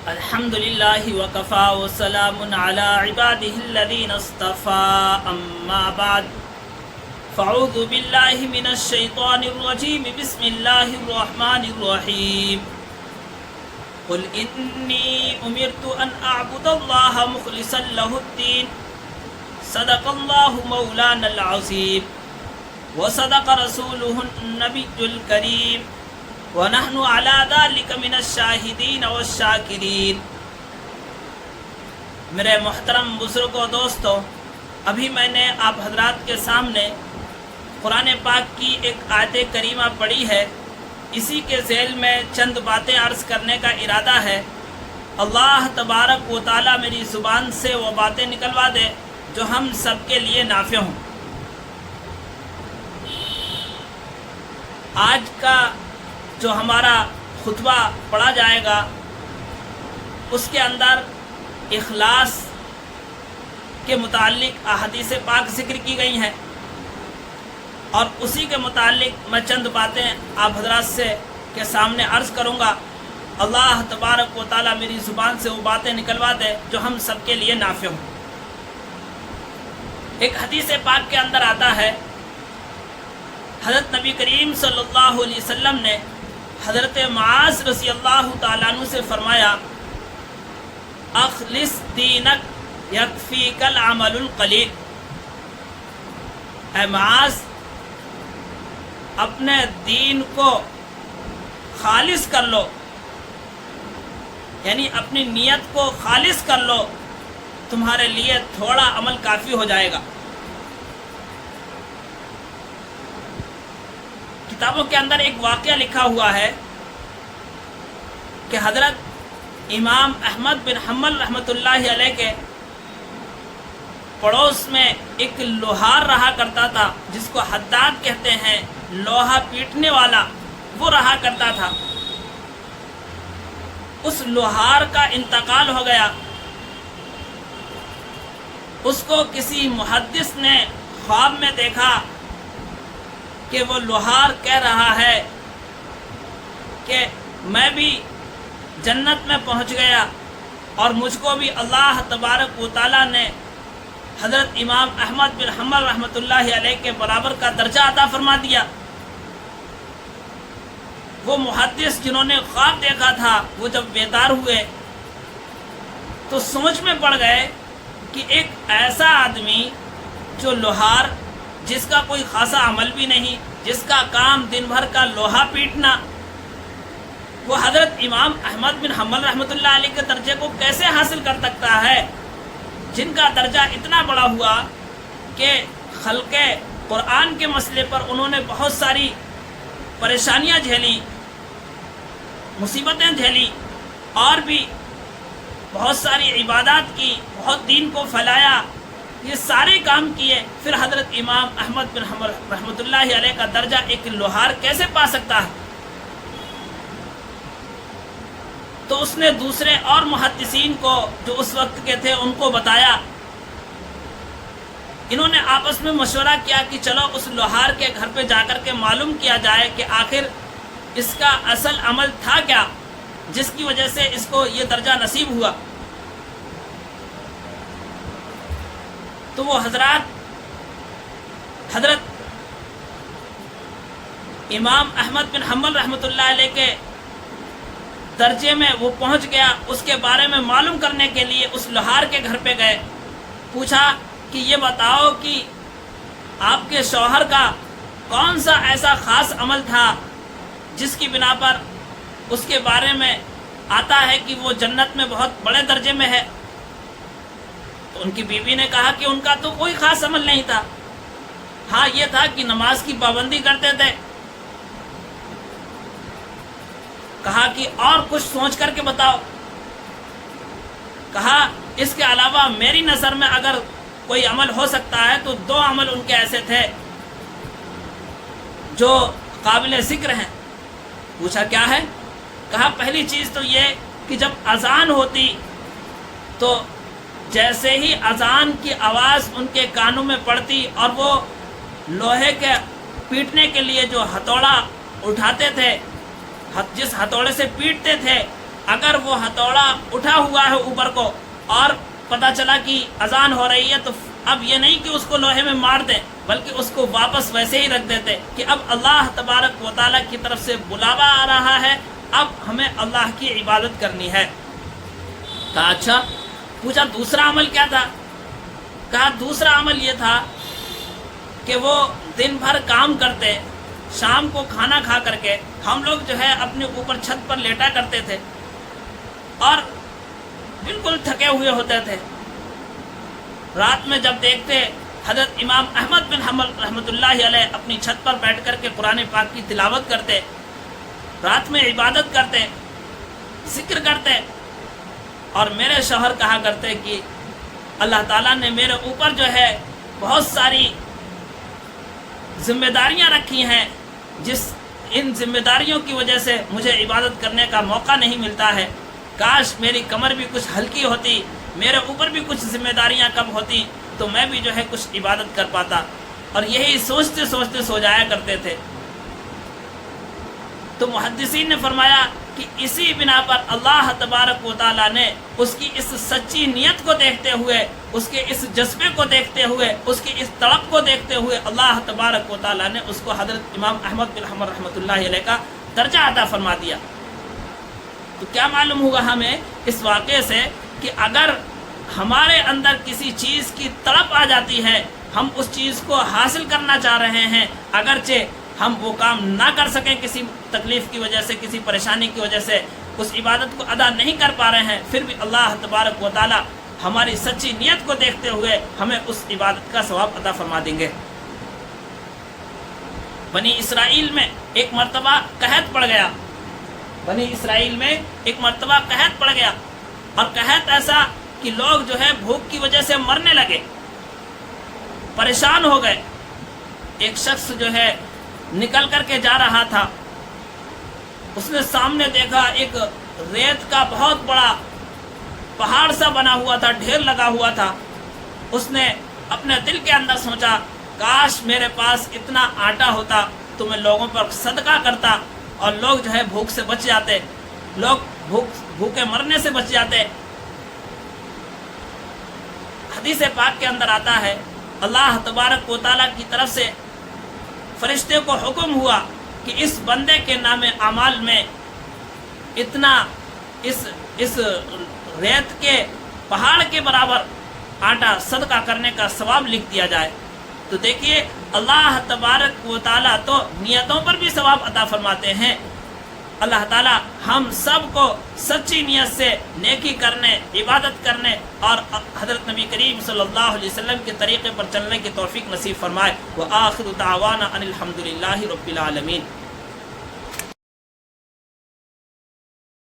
الحمدللہ وکفا وسلام علی عبادہ الذین اصطفى اما بعد فاعوذ باللہ من الشیطان الرجیم بسم اللہ الرحمن الرحیم قل انی امرت ان اعبد اللہ مخلصا لہ الدین صدق اللہ مولانا العظیم وصدق رسولہ النبی الکریم وَنَحْنُ عَلَى ذَلِكَ مِنَ الشَّاهِدِينَ وَالشَّاكِرِينَ۔ میرے محترم بزرگوں دوستو، ابھی میں نے آپ حضرات کے سامنے قرآن پاک کی ایک آیت کریمہ پڑھی ہے، اسی کے ذیل میں چند باتیں عرض کرنے کا ارادہ ہے۔ اللہ تبارک و تعالی میری زبان سے وہ باتیں نکلوا دے جو ہم سب کے لیے نافع ہوں۔ آج کا جو ہمارا خطبہ پڑھا جائے گا اس کے اندر اخلاص کے متعلق احادیث پاک ذکر کی گئی ہیں، اور اسی کے متعلق میں چند باتیں آپ حضرات سے کے سامنے عرض کروں گا۔ اللہ تبارک و تعالی میری زبان سے وہ باتیں نکلوا دے جو ہم سب کے لیے نافع ہوں۔ ایک حدیث پاک کے اندر آتا ہے، حضرت نبی کریم صلی اللہ علیہ وسلم نے حضرت معاذ رضی اللہ تعالیٰ عنہ سے فرمایا، اخلص دینک یکفیک العمل القلیل۔ اے معاذ، اپنے دین کو خالص کر لو، یعنی اپنی نیت کو خالص کر لو، تمہارے لیے تھوڑا عمل کافی ہو جائے گا۔ کتابوں کے اندر ایک واقعہ لکھا ہوا ہے کہ حضرت امام احمد بن حنبل رحمۃ اللہ علیہ کے پڑوس میں ایک لوہار رہا کرتا تھا، جس کو حداد کہتے ہیں، لوہا پیٹنے والا وہ رہا کرتا تھا۔ اس لوہار کا انتقال ہو گیا۔ اس کو کسی محدث نے خواب میں دیکھا کہ وہ لوہار کہہ رہا ہے کہ میں بھی جنت میں پہنچ گیا، اور مجھ کو بھی اللہ تبارک و تعالیٰ نے حضرت امام احمد بن حنبل رحمۃ اللہ علیہ کے برابر کا درجہ عطا فرما دیا۔ وہ محدث جنہوں نے خواب دیکھا تھا، وہ جب بیدار ہوئے تو سوچ میں پڑ گئے کہ ایک ایسا آدمی جو لوہار، جس کا کوئی خاصا عمل بھی نہیں، جس کا کام دن بھر کا لوہا پیٹنا، وہ حضرت امام احمد بن حنبل رحمۃ اللہ علیہ کے درجے کو کیسے حاصل کر سکتا ہے، جن کا درجہ اتنا بڑا ہوا کہ خلق قرآن کے مسئلے پر انہوں نے بہت ساری پریشانیاں جھیلی، مصیبتیں جھیلی، اور بھی بہت ساری عبادات کی، بہت دین کو پھیلایا، یہ سارے کام کیے، پھر حضرت امام احمد بن حنبل رحمۃ اللہ علیہ کا درجہ ایک لوہار کیسے پا سکتا ہے؟ تو اس نے دوسرے اور محدثین کو جو اس وقت کے تھے ان کو بتایا۔ انہوں نے آپس میں مشورہ کیا کہ چلو اس لوہار کے گھر پہ جا کر کے معلوم کیا جائے کہ آخر اس کا اصل عمل تھا کیا جس کی وجہ سے اس کو یہ درجہ نصیب ہوا۔ تو وہ حضرت امام احمد بن حنبل رحمۃ اللہ علیہ کے درجے میں وہ پہنچ گیا۔ اس کے بارے میں معلوم کرنے کے لیے اس لوہار کے گھر پہ گئے، پوچھا کہ یہ بتاؤ کہ آپ کے شوہر کا کون سا ایسا خاص عمل تھا جس کی بنا پر اس کے بارے میں آتا ہے کہ وہ جنت میں بہت بڑے درجے میں ہے۔ تو ان کی بیوی نے کہا کہ ان کا تو کوئی خاص عمل نہیں تھا، ہاں یہ تھا کہ نماز کی پابندی کرتے تھے۔ کہا کہ اور کچھ سوچ کر کے بتاؤ۔ کہا اس کے علاوہ میری نظر میں اگر کوئی عمل ہو سکتا ہے تو 2 عمل ان کے ایسے تھے جو قابل ذکر ہیں۔ پوچھا کیا ہے؟ کہا پہلی چیز تو یہ کہ جب اذان ہوتی تو جیسے ہی اذان کی آواز ان کے کانوں میں پڑتی اور وہ لوہے کے پیٹنے کے لیے جو ہتھوڑا اٹھاتے تھے، جس ہتھوڑے سے پیٹتے تھے، اگر وہ ہتھوڑا اٹھا ہوا ہے اوپر کو اور پتہ چلا کہ اذان ہو رہی ہے، تو اب یہ نہیں کہ اس کو لوہے میں مار دیں، بلکہ اس کو واپس ویسے ہی رکھ دیتے کہ اب اللہ تبارک و تعالیٰ کی طرف سے بلاوا آ رہا ہے، اب ہمیں اللہ کی عبادت کرنی ہے۔ کہا اچھا، پوچھا دوسرا عمل کیا تھا؟ کہا دوسرا عمل یہ تھا کہ وہ دن بھر کام کرتے، شام کو کھانا کھا کر کے ہم لوگ جو ہے اپنے اوپر چھت پر لیٹا کرتے تھے اور بالکل تھکے ہوئے ہوتے تھے۔ رات میں جب دیکھتے حضرت امام احمد بن حنبل رحمۃ اللہ علیہ اپنی چھت پر بیٹھ کر کے قرآن پاک کی تلاوت کرتے، رات میں عبادت کرتے، ذکر کرتے، اور میرے شوہر کہا کرتے کہ اللہ تعالیٰ نے میرے اوپر جو ہے بہت ساری ذمہ داریاں رکھی ہیں، ان ذمہ داریوں کی وجہ سے مجھے عبادت کرنے کا موقع نہیں ملتا ہے، کاش میری کمر بھی کچھ ہلکی ہوتی، میرے اوپر بھی کچھ ذمہ داریاں کم ہوتی تو میں بھی جو ہے کچھ عبادت کر پاتا، اور یہی سوچتے سوچتے سو جایا کرتے تھے۔ تو محدثین نے فرمایا کہ اسی بنا پر اللہ تبارک و تعالیٰ نے اس کی اس سچی نیت کو دیکھتے ہوئے، اس کے اس جذبے کو دیکھتے ہوئے، اس کی اس تڑپ کو دیکھتے ہوئے اللہ تبارک و تعالیٰ نے اس کو حضرت امام احمد بن حنبل رحمۃ اللہ علیہ کا درجہ عطا فرما دیا۔ تو کیا معلوم ہوا ہمیں اس واقعے سے کہ اگر ہمارے اندر کسی چیز کی تڑپ آ جاتی ہے، ہم اس چیز کو حاصل کرنا چاہ رہے ہیں، اگرچہ ہم وہ کام نہ کر سکیں کسی تکلیف کی وجہ سے، کسی پریشانی کی وجہ سے، اس عبادت کو ادا نہیں کر پا رہے ہیں، پھر بھی اللہ تبارک و تعالی ہماری سچی نیت کو دیکھتے ہوئے ہمیں اس عبادت کا ثواب عطا فرما دیں گے۔ بنی اسرائیل میں ایک مرتبہ قحط پڑ گیا، بنی اسرائیل میں ایک مرتبہ قحط پڑ گیا، اور قحط ایسا کہ لوگ جو ہے بھوک کی وجہ سے مرنے لگے، پریشان ہو گئے۔ ایک شخص جو ہے نکل کر کے جا رہا تھا، اس نے سامنے دیکھا ایک ریت کا بہت بڑا پہاڑ سا بنا ہوا تھا، ڈھیر لگا ہوا تھا۔ اس نے اپنے دل کے اندر سوچا کاش میرے پاس اتنا آٹا ہوتا تو میں لوگوں پر صدقہ کرتا اور لوگ جو ہے بھوک سے بچ جاتے، لوگ بھوکے مرنے سے بچ جاتے۔ حدیث پاک کے اندر آتا ہے اللہ تبارک و تعالیٰ کی طرف سے فرشتے کو حکم ہوا کہ اس بندے کے نام اعمال میں اتنا اس ریت کے پہاڑ کے برابر آٹا صدقہ کرنے کا ثواب لکھ دیا جائے۔ تو دیکھیے اللہ تبارک و تعالیٰ تو نیتوں پر بھی ثواب عطا فرماتے ہیں۔ اللہ تعالیٰ ہم سب کو سچی نیت سے نیکی کرنے، عبادت کرنے اور حضرت نبی کریم صلی اللہ علیہ وسلم کے طریقے پر چلنے کی توفیق نصیب فرمائے۔ وآخر دعوانا ان الحمد للہ رب العالمین۔